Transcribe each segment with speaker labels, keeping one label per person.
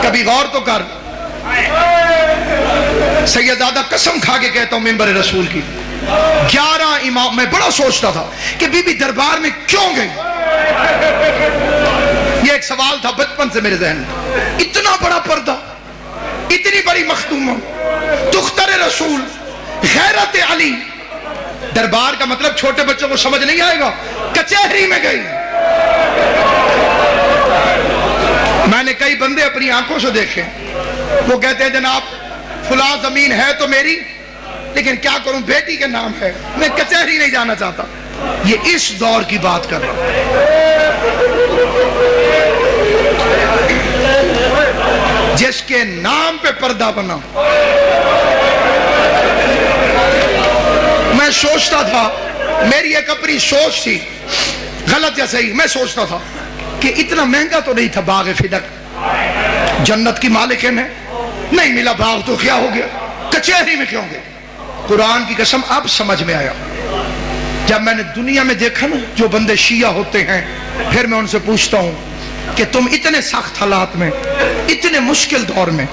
Speaker 1: کبھی غور تو کر. سیدزادہ قسم کھا کے کہتا ہوں منبر رسول کی, 11 امام. میں بڑا سوچتا تھا کہ بی بی دربار میں کیوں گئی. یہ ایک سوال تھا بچپن سے میرے ذہن میں. اتنا بڑا پردہ, اتنی بڑی مختومہ, دختر رسول, غیرت علی. دربار کا مطلب چھوٹے بچوں کو سمجھ نہیں آئے گا, کچہری میں گئی. میں نے کئی بندے اپنی آنکھوں سے دیکھے, وہ کہتے ہیں جناب فلاں زمین ہے تو میری, لیکن کیا کروں بیٹی کے نام ہے, میں کچہری نہیں جانا چاہتا. یہ اس دور کی بات کر رہا ہوں جس کے نام پہ پردہ بنا. میں سوچتا تھا, میری ایک اپنی سوچ تھی, غلط یا صحیح, میں سوچتا تھا کہ اتنا مہنگا تو نہیں تھا باغ فدق, جنت کی مالکن ہے, نہیں ملا باغ تو کیا ہو گیا, کچہری میں کیوں گئے. قرآن کی قسم اب سمجھ میں آیا. جب میں نے دنیا میں دیکھا نا جو بندے شیعہ ہوتے ہیں, پھر میں ان سے پوچھتا ہوں کہ تم اتنے سخت حالات میں, اتنے مشکل دور میں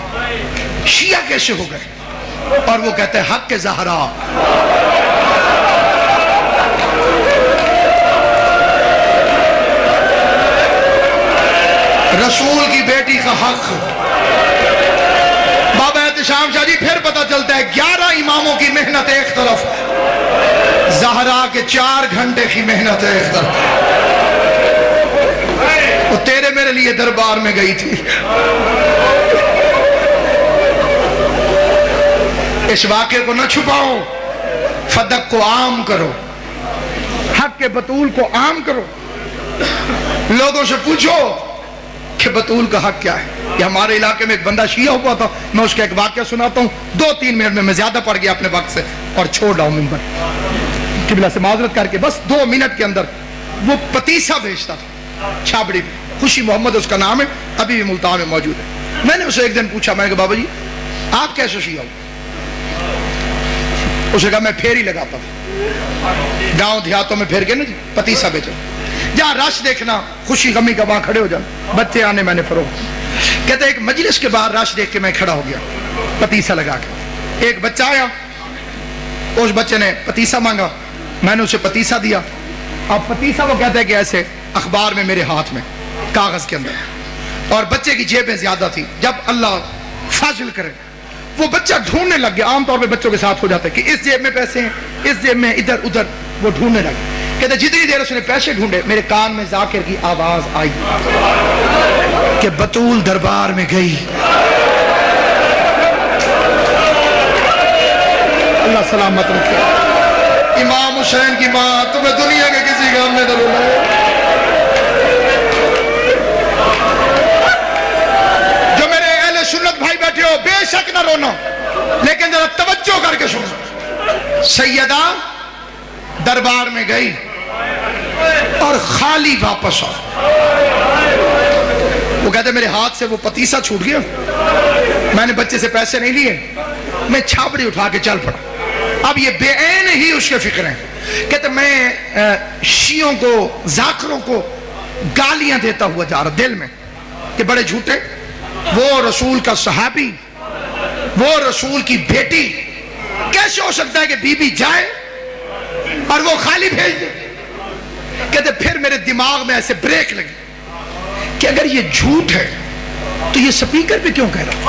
Speaker 1: شیعہ کیسے ہو گئے؟ اور وہ کہتے ہیں حق کے زہرا. رسول کی بیٹی کا حق. بابا احتشام شاہ جی پھر پتہ چلتا ہے 11 اماموں کی محنت ایک طرف, زہرا کے 4 گھنٹے کی محنت ایک طرف. وہ تیرے میرے لیے دربار میں گئی تھی. اس واقعے کو نہ چھپاؤ, فدق کو عام کرو, حق کے بطول کو عام کرو. لوگوں سے پوچھو کہ بطول کا حق کیا ہے. یہ ہمارے علاقے میں ایک بندہ شیعہ ہوا تھا, میں اس کا ایک واقعہ سناتا ہوں 2-3 منٹ میں زیادہ پڑ گیا اپنے وقت سے اور چھوڑ رہا ہوں ممبر. قبلہ سے معذرت کر کے بس 2 منٹ کے اندر. وہ پتیسا بیچتا تھا چھابڑی پہ, خوشی محمد اس کا نام ہے, ابھی بھی ملتان میں موجود ہے. میں نے اسے ایک دن پوچھا, میں نے کہا بابا جی آپ کیسے شیعہ ہو؟ اس نے کہا میں پھیری لگاتا تھا, گاؤں دیہاتوں میں پھیر کے نا جی پتیسا بیچو, جہاں رش دیکھنا خوشی غمی کا وہاں کھڑے ہو جانا, بچے آنے میں نے فروخت. کہتے ایک مجلس کے باہر رش دیکھ کے میں کھڑا ہو گیا پتیسا لگا کے. ایک بچہ آیا, اس بچے نے پتیسا مانگا, میں نے اسے پتیسا دیا. اب پتیسا وہ کہتے ہیں کہ ایسے اخبار میں میرے ہاتھ میں کاغذ کے اندر, اور بچے کی جیبیں زیادہ تھی. جب اللہ فضل کرے وہ بچہ ڈھونڈنے لگ گیا, عام طور پہ بچوں کے ساتھ ہو جاتا ہے کہ اس جیب میں پیسے ہیں, اس جیب میں, ادھر ادھر, وہ ڈھونڈنے لگا. کہتے جتنی دیر اس نے پیسے ڈھونڈے میرے کان میں ذاکر کی آواز آئی کہ بطول دربار میں گئی. اللہ سلامت رکھے. امام حسین کی ماں تمہیں دنیا کے کسی کام میں ضرور لگے. جو میرے اہل سنت بھائی بیٹھے ہو بے شک نہ رونا, لیکن ذرا توجہ کر کے سنو. سیدہ دربار میں گئی اور خالی واپس آ. وہ کہتے میرے ہاتھ سے وہ پتیسا چھوٹ گیا, میں نے بچے سے پیسے نہیں لیے, میں چھاپڑی اٹھا کے چل پڑا. اب یہ بے عین ہی اس کے فکر ہیں. کہتے میں شیعوں کو, ذاکروں کو گالیاں دیتا ہوا جا رہا دل میں کہ بڑے جھوٹے, وہ رسول کا صحابی, وہ رسول کی بیٹی, کیسے ہو سکتا ہے کہ بی بی جائے اور وہ خالی بھیج دے. کہتے پھر میرے دماغ میں ایسے بریک لگی کہ اگر یہ جھوٹ ہے تو یہ سپیکر پہ کیوں کہہ رہا؟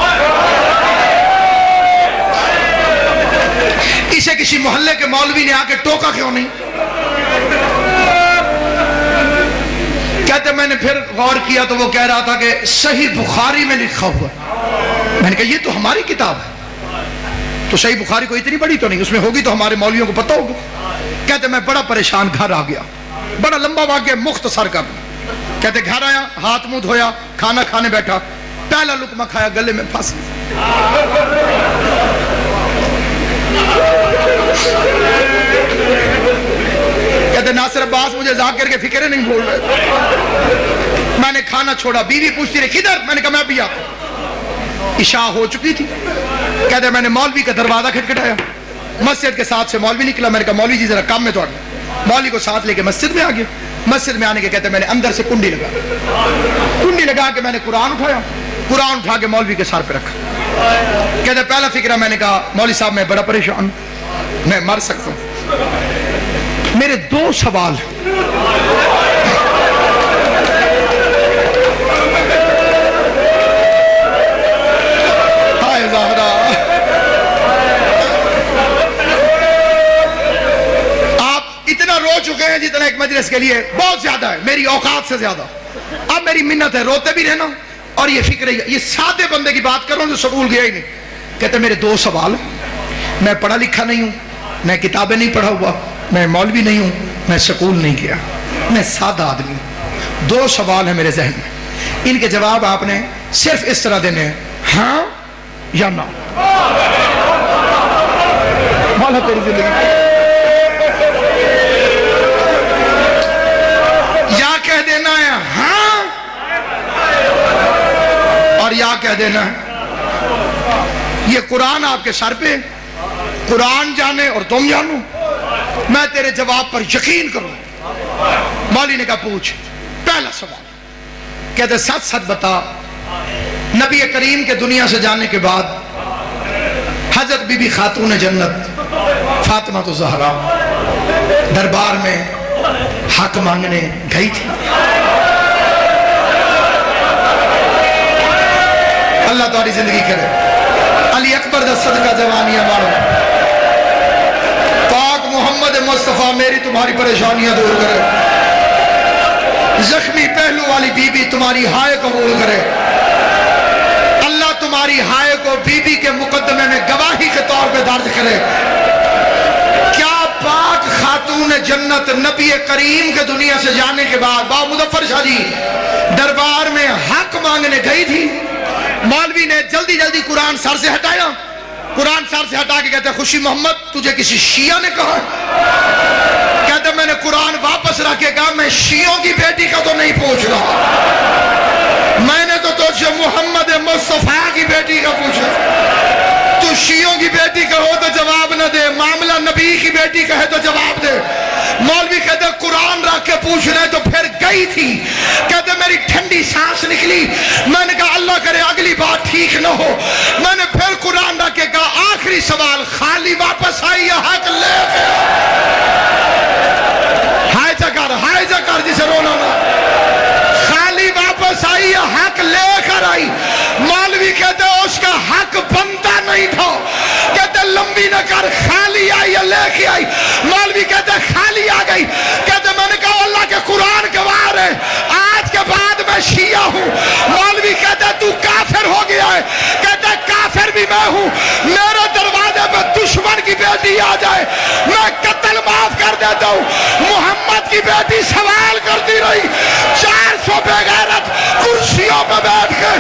Speaker 1: اسے کسی محلے کے مولوی نے آ کے ٹوکا کیوں نہیں؟ کہتے میں نے پھر غور کیا تو وہ کہہ رہا تھا کہ صحیح بخاری میں لکھا ہوا. میں نے کہا یہ تو ہماری کتاب ہے, تو صحیح بخاری کو اتنی بڑی تو نہیں, اس میں ہوگی تو ہمارے مولویوں کو پتہ ہوگا. کہتے میں بڑا پریشان گھر آ گیا, بڑا لمبا واقعہ مختصر کر. کہتے گھر آیا, ہاتھ منہ دھویا, کھانا کھانے بیٹھا, پہلا لقمہ کھایا گلے میں پھنس. کہتے ناصر عباس مجھے ذاکر کے فکرے نہیں بھول رہے. میں نے کھانا چھوڑا, بیوی پوچھتی رہی کدھر, میں نے کہا میں بھی آتا. عشاء ہو چکی تھی. کہتے میں نے مولوی کا دروازہ کھٹکھٹایا, مسجد کے ساتھ سے مولوی نکلا. میں نے کہا مولوی جی ذرا کام میں توڑ. مولوی کو ساتھ لے کے مسجد میں آ گیا. مسجد میں آنے کے کہتے میں نے اندر سے کنڈی لگا کے میں نے قرآن اٹھایا, قرآن اٹھا کے مولوی کے سر پہ رکھا. کہتے پہلا فکرہ میں نے کہا مولوی صاحب میں بڑا پریشان ہوں, میں مر سکتا ہوں, میرے 2 سوال. ہائے زہرا, آپ اتنا رو چکے ہیں جتنا ایک مجلس کے لیے بہت زیادہ ہے, میری اوقات سے زیادہ. اب میری منت ہے روتے بھی رہنا اور یہ فکر ہے, یہ سادے بندے کی بات کر رہا ہوں جو سکول گیا ہی نہیں. کہتے میرے 2 سوال, میں پڑھا لکھا نہیں ہوں, میں کتابیں نہیں پڑھا ہوا, میں مولوی نہیں ہوں, میں سکول نہیں گیا, میں سادہ آدمی ہوں. 2 سوال ہیں میرے ذہن میں, ان کے جواب آپ نے صرف اس طرح دینے ہیں, ہاں یا نہ. مولا تیری زندگی یا کہہ دینا ہے ہاں اور یا کہہ دینا ہے. یہ قرآن آپ کے سر پہ, قرآن جانے اور تم جانو, میں تیرے جواب پر یقین کروں. مولوی نے کہا پوچھ. پہلا سوال, کہتے سچ سچ بتا, نبی کریم کے دنیا سے جانے کے بعد حضرت بی بی خاتون جنت فاطمہ الزہرا دربار میں حق مانگنے گئی تھی. اللہ تمہاری زندگی کرے. علی اکبر دا صدقہ جوانیاں مارو. پاک محمد مصطفیٰ میری تمہاری پریشانیاں دور کرے. زخمی پہلو والی بی بی تمہاری ہائے قبول کرے. اللہ تمہاری ہائے کو بی بی کے مقدمے میں گواہی کے طور پہ درج کرے. کیا پاک خاتون جنت نبی کریم کے دنیا سے جانے کے بعد با مظفر شاہ جی دربار میں حق مانگنے گئی تھی؟ مولوی نے جلدی جلدی قرآن سر سے ہٹایا. قرآن سر سے ہٹا کے کہتے خوشی محمد تجھے کسی شیعہ نے کہا؟ کہتے میں نے قرآن واپس رکھ کے کہا میں شیعوں کی بیٹی کا تو نہیں پوچھ رہا, میں نے تو تجھے محمد مصطفیٰ کی بیٹی کا پوچھا. تو شیعوں کی بیٹی کہو تو جواب نہ دے, معاملہ نبی کی بیٹی کہے تو جواب دے. مولوی کہتے قرآن رکھ کے پوچھ رہے تو پھر گئی تھی. کہتے میری ٹھنڈی سانس نکلی, میں نے کہا اللہ کرے اگلی بات ٹھیک نہ ہو. میں نے پھر قرآن رکھ کے کہا آخری سوال, خالی واپس آئی یا حق لے گیا؟ ہائے جکر جسے رونا نا, خالی واپس آئی یا حق لے کر آئی؟ مولوی کہتے اس کا حق بنتا نہیں تھا. کہتے لمبی نہ کر, خالی آئی یا لے کے آئی؟ مولوی کہتے خالی آ گئی. کہتے میں نے کہا اللہ کے قرآن گواہ ہے آج کے بعد میں شیعہ ہوں. مولوی کہتے تو کافر ہو گیا ہے. کہتے کافر بھی میں ہوں, میرے دروازے پہ دشمن کی بیٹی آ جائے میں قتل معاف کر دیتا ہوں. محمد کی بیٹی سوال کرتی رہی, 400 بے غیرت کرسیوں پہ بیٹھ کے